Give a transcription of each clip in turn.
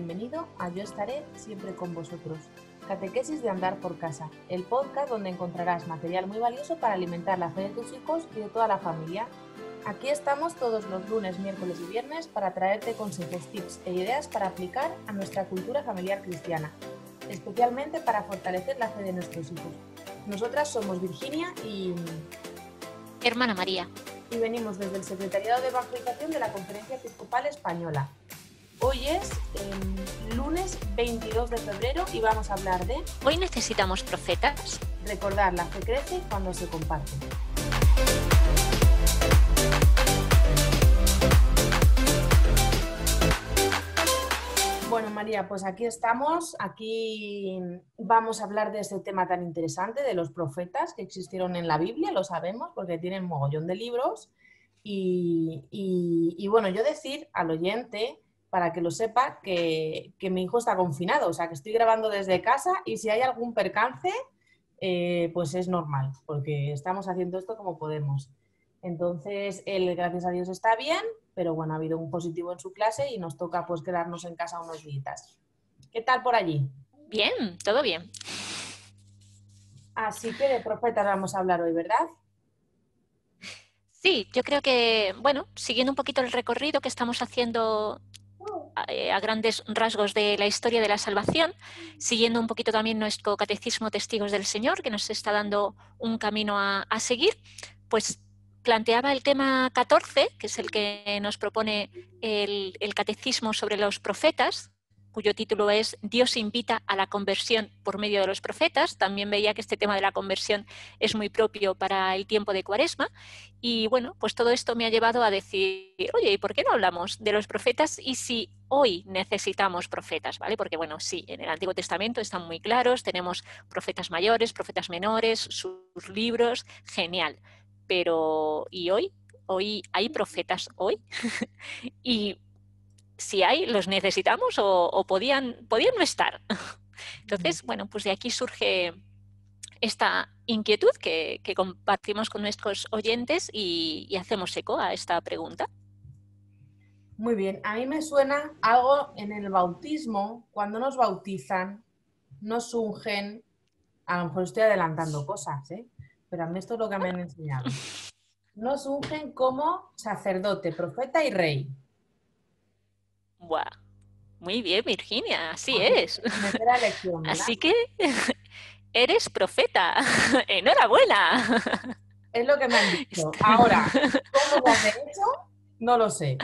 bienvenido a Yo estaré siempre con vosotros. Catequesis de Andar por Casa, el podcast donde encontrarás material muy valioso para alimentar la fe de tus hijos y de toda la familia. Aquí estamos todos los lunes, miércoles y viernes para traerte consejos, tips e ideas para aplicar a nuestra cultura familiar cristiana, especialmente para fortalecer la fe de nuestros hijos. Nosotras somos Virginia y Hermana María. Y venimos desde el Secretariado de Evangelización de la Conferencia Episcopal Española. Hoy es lunes 22 de febrero y vamos a hablar de... Hoy necesitamos profetas. Recordar, la fe crece cuando se comparte. Bueno, María, pues aquí estamos. Aquí vamos a hablar de este tema tan interesante de los profetas que existieron en la Biblia, lo sabemos porque tienen mogollón de libros. Y bueno, yo decir al oyente, para que lo sepa, que mi hijo está confinado, o sea que estoy grabando desde casa y si hay algún percance, pues es normal, porque estamos haciendo esto como podemos. Entonces, él, gracias a Dios, está bien, pero bueno, ha habido un positivo en su clase y nos toca pues quedarnos en casa unos días. ¿Qué tal por allí? Bien, todo bien. Así que de profetas vamos a hablar hoy, ¿verdad? Sí, yo creo que, bueno, siguiendo un poquito el recorrido que estamos haciendo a grandes rasgos de la historia de la salvación, siguiendo un poquito también nuestro catecismo Testigos del Señor, que nos está dando un camino a seguir, pues planteaba el tema 14, que es el que nos propone el catecismo sobre los profetas, cuyo título es Dios invita a la conversión por medio de los profetas. También veía que este tema de la conversión es muy propio para el tiempo de Cuaresma. Y bueno, pues todo esto me ha llevado a decir, oye, ¿y por qué no hablamos de los profetas y si hoy necesitamos profetas? ¿Vale? Porque bueno, sí, en el Antiguo Testamento están muy claros, tenemos profetas mayores, profetas menores, sus libros, genial. Pero ¿y hoy? ¿Hoy hay profetas hoy? Y si hay, los necesitamos o podían no estar. Entonces, bueno, pues de aquí surge esta inquietud que compartimos con nuestros oyentes y hacemos eco a esta pregunta. Muy bien, a mí me suena algo en el bautismo, cuando nos bautizan, nos ungen, a lo mejor estoy adelantando cosas, pero a mí esto es lo que me han enseñado. Nos ungen como sacerdote, profeta y rey. Buah, muy bien, Virginia, así es. Primera lección, ¿verdad? Así que eres profeta. ¡Enhorabuena! Es lo que me han dicho. Ahora, ¿cómo lo has hecho? No lo sé.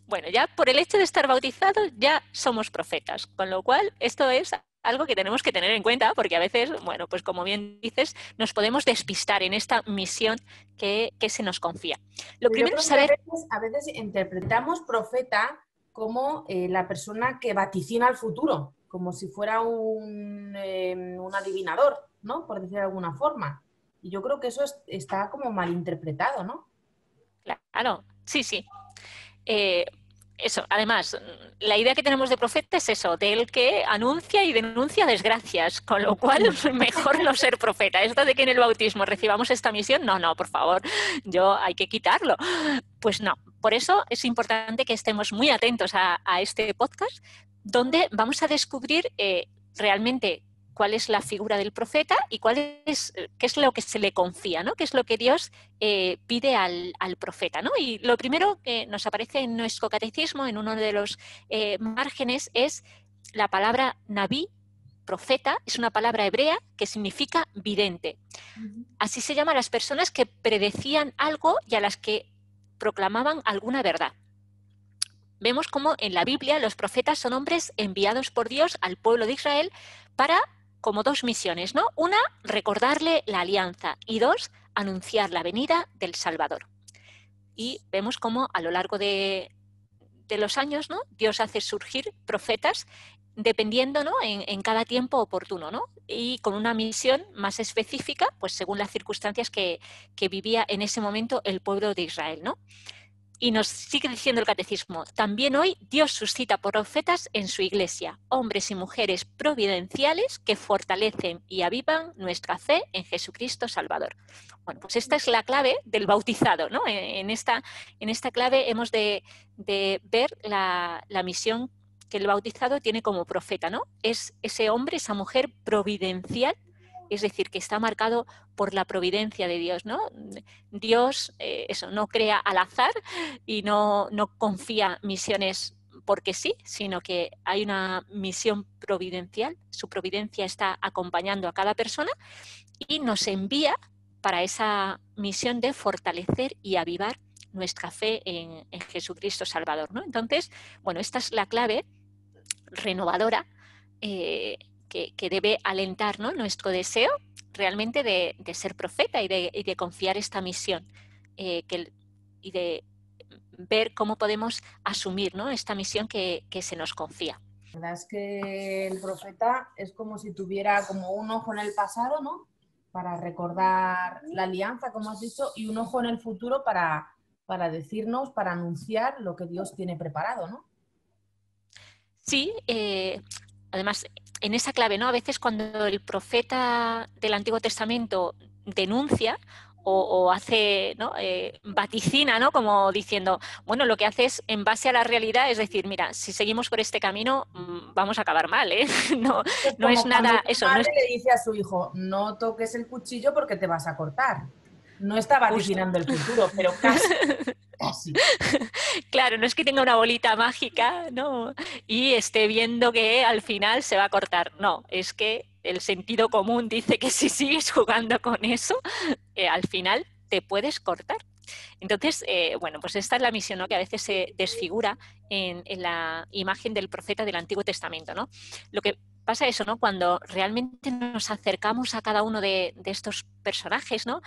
Bueno, ya por el hecho de estar bautizados ya somos profetas, con lo cual esto es algo que tenemos que tener en cuenta porque a veces, bueno, pues como bien dices, nos podemos despistar en esta misión que se nos confía. Lo primero es saber... A veces interpretamos profeta como la persona que vaticina el futuro, como si fuera un adivinador, ¿no? Por decir de alguna forma. Y yo creo que eso está como mal interpretado, ¿no? Claro, sí, sí. Eso, además, la idea que tenemos de profeta es eso, del que anuncia y denuncia desgracias, con lo cual mejor no ser profeta. Esto de que en el bautismo recibamos esta misión, no, por favor, hay que quitarlo. Pues no, por eso es importante que estemos muy atentos a este podcast, donde vamos a descubrir realmente cuál es la figura del profeta y qué es lo que se le confía, ¿no? Qué es lo que Dios pide al profeta, ¿no? Y lo primero que nos aparece en nuestro catecismo, en uno de los márgenes, es la palabra nabí, profeta, es una palabra hebrea que significa vidente. Así se llama a las personas que predecían algo y a las que proclamaban alguna verdad. Vemos cómo en la Biblia los profetas son hombres enviados por Dios al pueblo de Israel para como dos misiones, ¿no? Una, recordarle la alianza y dos, anunciar la venida del Salvador. Y vemos cómo a lo largo de los años, ¿no? Dios hace surgir profetas dependiendo, ¿no? en cada tiempo oportuno, ¿no? Y con una misión más específica, pues según las circunstancias que vivía en ese momento el pueblo de Israel, ¿no? Y nos sigue diciendo el catecismo, también hoy Dios suscita profetas en su iglesia, hombres y mujeres providenciales que fortalecen y avivan nuestra fe en Jesucristo Salvador. Bueno, pues esta es la clave del bautizado, ¿no? En esta clave hemos de ver la misión que el bautizado tiene como profeta, ¿no? Es ese hombre, esa mujer providencial, es decir, que está marcado por la providencia de Dios, ¿no? Dios, eso, no crea al azar y no confía misiones porque sí, sino que hay una misión providencial, su providencia está acompañando a cada persona y nos envía para esa misión de fortalecer y avivar nuestra fe en Jesucristo Salvador, ¿no? Entonces, bueno, esta es la clave renovadora que debe alentar, ¿no?, nuestro deseo realmente de ser profeta y de confiar esta misión y de ver cómo podemos asumir, ¿no?, esta misión que se nos confía. La verdad es que el profeta es como si tuviera como un ojo en el pasado, ¿no?, para recordar la alianza, como has dicho, y un ojo en el futuro para decirnos, para anunciar lo que Dios tiene preparado, ¿no? Sí, además, en esa clave, ¿no? A veces cuando el profeta del Antiguo Testamento denuncia o hace, ¿no?, vaticina, ¿no?, como diciendo, bueno, lo que hace es en base a la realidad, es decir, mira, si seguimos por este camino vamos a acabar mal, ¿eh? No, Es no es como cuando nada, una eso, no madre es le dice a su hijo, no toques el cuchillo porque te vas a cortar. No está justo. vaticinando el futuro, pero casi, casi. Claro, no es que tenga una bolita mágica, ¿no?, y esté viendo que al final se va a cortar. No, es que el sentido común dice que si sigues jugando con eso, al final te puedes cortar. Entonces, bueno, pues esta es la misión, ¿no?, que a veces se desfigura en la imagen del profeta del Antiguo Testamento, ¿no? Lo que pasa es eso, ¿no? Cuando realmente nos acercamos a cada uno de estos personajes, ¿no?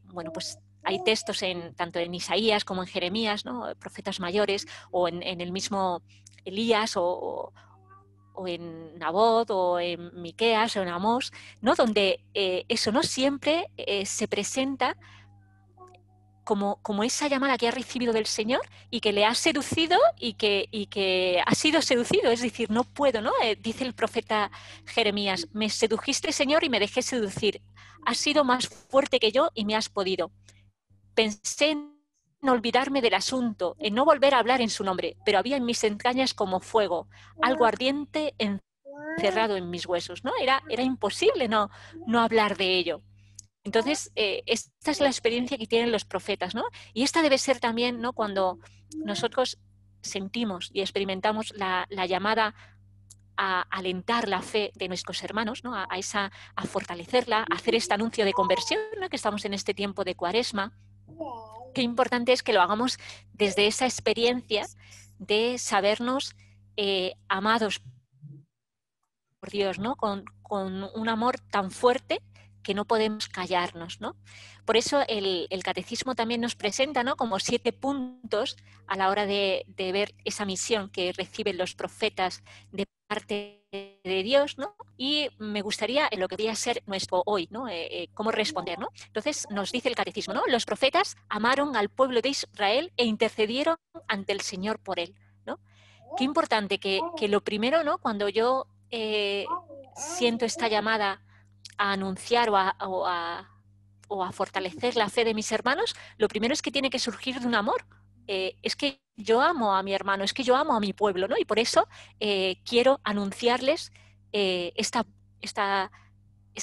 Bueno, pues hay textos tanto en Isaías como en Jeremías, ¿no?, profetas mayores, o en el mismo Elías o en Nabot o en Miqueas o en Amós, ¿no?, donde eso no siempre se presenta como esa llamada que ha recibido del Señor y que le ha seducido y que ha sido seducido. Es decir, no puedo, ¿no? Dice el profeta Jeremías, me sedujiste, Señor, y me dejé seducir. Has sido más fuerte que yo y me has podido. Pensé en olvidarme del asunto, en no volver a hablar en su nombre, pero había en mis entrañas como fuego, algo ardiente encerrado en mis huesos, ¿no? Era imposible no hablar de ello. Entonces, esta es la experiencia que tienen los profetas, ¿no? Y esta debe ser también, ¿no?, cuando nosotros sentimos y experimentamos la llamada a alentar la fe de nuestros hermanos, ¿no?, a fortalecerla, a hacer este anuncio de conversión, ¿no?, que estamos en este tiempo de Cuaresma. Qué importante es que lo hagamos desde esa experiencia de sabernos amados por Dios, ¿no?, con un amor tan fuerte que no podemos callarnos, ¿no? Por eso el catecismo también nos presenta, ¿no?, como 7 puntos a la hora de ver esa misión que reciben los profetas de parte de Dios, ¿no? Y me gustaría, en lo que debería ser nuestro hoy, ¿no?, cómo responder, ¿no? Entonces nos dice el catecismo, ¿no?, los profetas amaron al pueblo de Israel e intercedieron ante el Señor por él, ¿no? Qué importante que lo primero, ¿no?, cuando yo siento esta llamada a anunciar o a fortalecer la fe de mis hermanos, lo primero es que tiene que surgir de un amor. Es que yo amo a mi hermano, es que yo amo a mi pueblo, ¿no? Y por eso quiero anunciarles este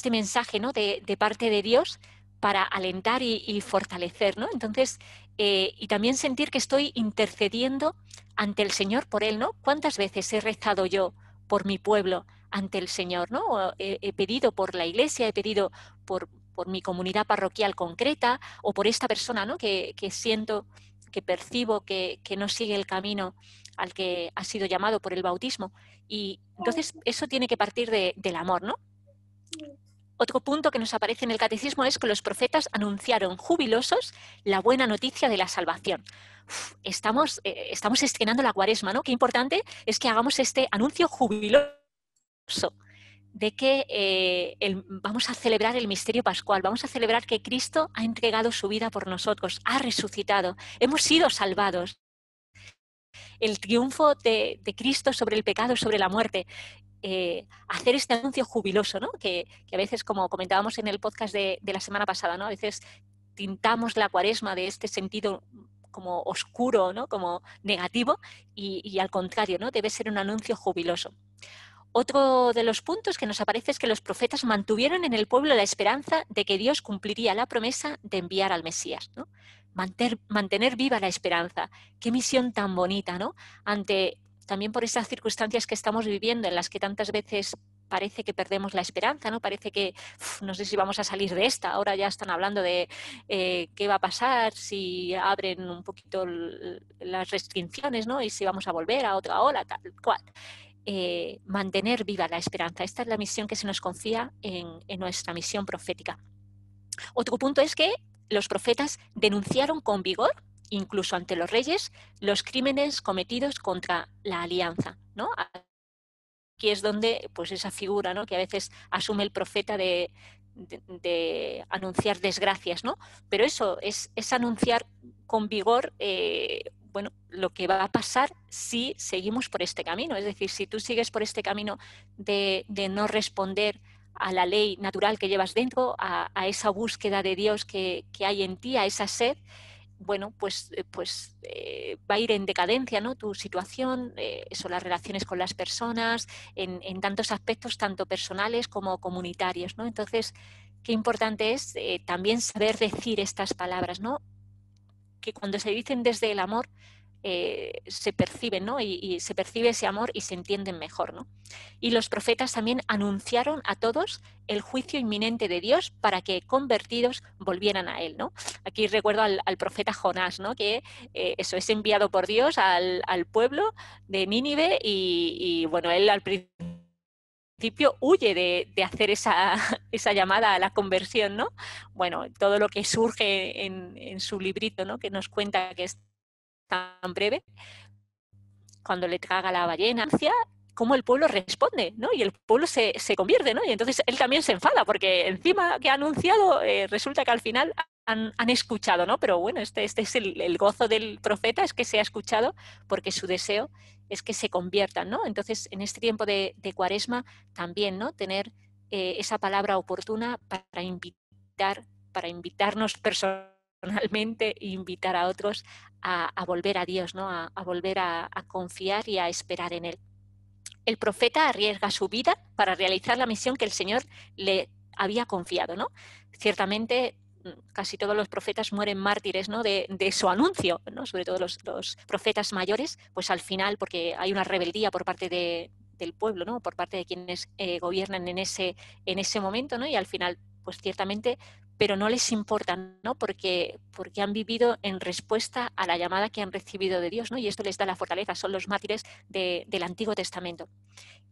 mensaje, ¿no?, de parte de Dios para alentar y fortalecer, ¿no? Entonces, y también sentir que estoy intercediendo ante el Señor por él, ¿no? ¿Cuántas veces he rezado yo por mi pueblo ante el Señor, ¿no? He pedido por la iglesia, he pedido por mi comunidad parroquial concreta o por esta persona, ¿no?, que siento, que percibo que no sigue el camino al que ha sido llamado por el bautismo. Y entonces eso tiene que partir del amor, ¿no? Otro punto que nos aparece en el catecismo es que los profetas anunciaron jubilosos la buena noticia de la salvación. Estamos estrenando la Cuaresma, ¿no? Qué importante es que hagamos este anuncio jubiloso de que vamos a celebrar el misterio pascual, vamos a celebrar que Cristo ha entregado su vida por nosotros, ha resucitado, hemos sido salvados. El triunfo de Cristo sobre el pecado, sobre la muerte. Hacer este anuncio jubiloso, ¿no?, que a veces, como comentábamos en el podcast de la semana pasada, ¿no?, a veces tintamos la Cuaresma de este sentido como oscuro, ¿no? Como negativo, y al contrario, ¿no? Debe ser un anuncio jubiloso. Otro de los puntos que nos aparece es que los profetas mantuvieron en el pueblo la esperanza de que Dios cumpliría la promesa de enviar al Mesías, ¿no? Mantener viva la esperanza. Qué misión tan bonita, ¿no? También por esas circunstancias que estamos viviendo, en las que tantas veces parece que perdemos la esperanza, ¿no? Parece que no sé si vamos a salir de esta. Ahora ya están hablando de qué va a pasar si abren un poquito las restricciones, ¿no? Y si vamos a volver a otra ola, tal cual. Mantener viva la esperanza. Esta es la misión que se nos confía en nuestra misión profética. Otro punto es que los profetas denunciaron con vigor, incluso ante los reyes, los crímenes cometidos contra la alianza, ¿no? Aquí es donde, pues, esa figura, ¿no?, que a veces asume el profeta de anunciar desgracias, ¿no? Pero eso es anunciar con vigor bueno, lo que va a pasar si seguimos por este camino. Es decir, si tú sigues por este camino de no responder a la ley natural que llevas dentro, a esa búsqueda de Dios que hay en ti, a esa sed, bueno, pues va a ir en decadencia, ¿no? Tu situación, eso, las relaciones con las personas, en tantos aspectos, tanto personales como comunitarios, ¿no? Entonces, qué importante es también saber decir estas palabras, ¿no? Que cuando se dicen desde el amor, se perciben, ¿no? Y se percibe ese amor y se entienden mejor, ¿no? Y los profetas también anunciaron a todos el juicio inminente de Dios para que convertidos volvieran a él, ¿no? Aquí recuerdo al profeta Jonás, ¿no? Que eso es enviado por Dios al pueblo de Nínive y bueno, él al principio huye de hacer esa llamada a la conversión, ¿no? Bueno, todo lo que surge en su librito, ¿no?, que nos cuenta que es tan breve, cuando le traga la ballena, cómo el pueblo responde, ¿no? Y el pueblo se convierte, ¿no? Y entonces él también se enfada, porque encima que ha anunciado, resulta que al final han escuchado, ¿no? Pero bueno, este es el gozo del profeta, es que se ha escuchado, porque su deseo es que se conviertan, ¿no? Entonces, en este tiempo de Cuaresma, también, ¿no?, tener esa palabra oportuna para invitarnos personalmente e invitar a otros a volver a Dios, ¿no? A volver a confiar y a esperar en Él. El profeta arriesga su vida para realizar la misión que el Señor le había confiado, ¿no? Ciertamente, casi todos los profetas mueren mártires, ¿no?, de su anuncio, ¿no? Sobre todo los profetas mayores, pues al final, porque hay una rebeldía por parte del pueblo, ¿no?, por parte de quienes gobiernan en ese momento, ¿no? Y al final, pues ciertamente, pero no les importa, ¿no? Porque han vivido en respuesta a la llamada que han recibido de Dios, ¿no? Y esto les da la fortaleza, son los mártires del Antiguo Testamento.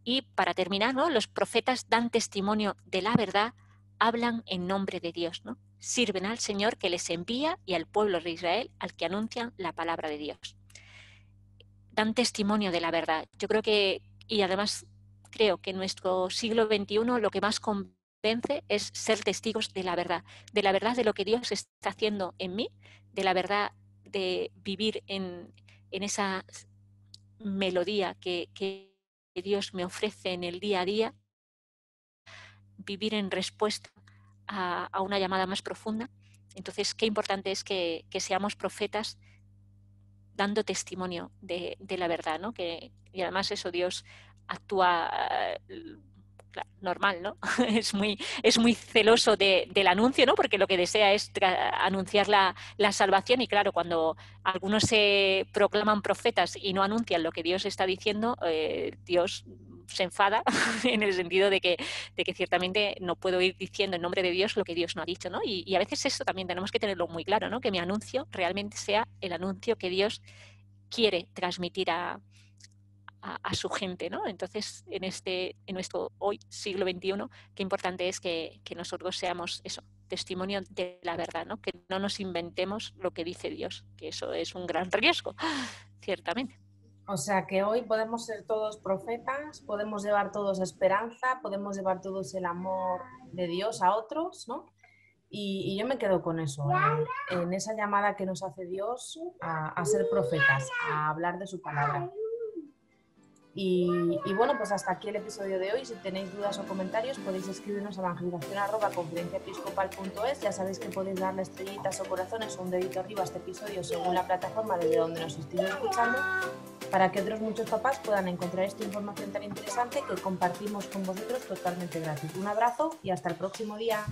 Y para terminar, ¿no?, los profetas dan testimonio de la verdad, hablan en nombre de Dios, ¿no? Sirven al Señor que les envía y al pueblo de Israel al que anuncian la palabra de Dios. Dan testimonio de la verdad. Yo creo que, y además creo que en nuestro siglo XXI lo que más convence es ser testigos de la verdad de lo que Dios está haciendo en mí, de la verdad de vivir en esa melodía que Dios me ofrece en el día a día, vivir en respuesta a una llamada más profunda. Entonces, qué importante es que seamos profetas dando testimonio de la verdad, ¿no? Y además eso, Dios actúa normal, ¿no? Es muy celoso del anuncio, ¿no? Porque lo que desea es anunciar la salvación, y claro, cuando algunos se proclaman profetas y no anuncian lo que Dios está diciendo, Dios se enfada en el sentido de que ciertamente no puedo ir diciendo en nombre de Dios lo que Dios no ha dicho, ¿no? Y a veces eso también tenemos que tenerlo muy claro, ¿no? Que mi anuncio realmente sea el anuncio que Dios quiere transmitir a su gente, ¿no? Entonces, en nuestro hoy, siglo XXI, qué importante es que nosotros seamos eso, testimonio de la verdad, ¿no? Que no nos inventemos lo que dice Dios, que eso es un gran riesgo, ciertamente. O sea que hoy podemos ser todos profetas, podemos llevar todos esperanza, podemos llevar todos el amor de Dios a otros, ¿no? Y yo me quedo con eso, en esa llamada que nos hace Dios a ser profetas, a hablar de su palabra. Y bueno, pues hasta aquí el episodio de hoy. Si tenéis dudas o comentarios podéis escribirnos a evangelización@conferenciaepiscopal.es. Ya sabéis que podéis darle estrellitas o corazones o un dedito arriba a este episodio según la plataforma desde donde nos estéis escuchando, para que otros muchos papás puedan encontrar esta información tan interesante que compartimos con vosotros totalmente gratis. Un abrazo y hasta el próximo día.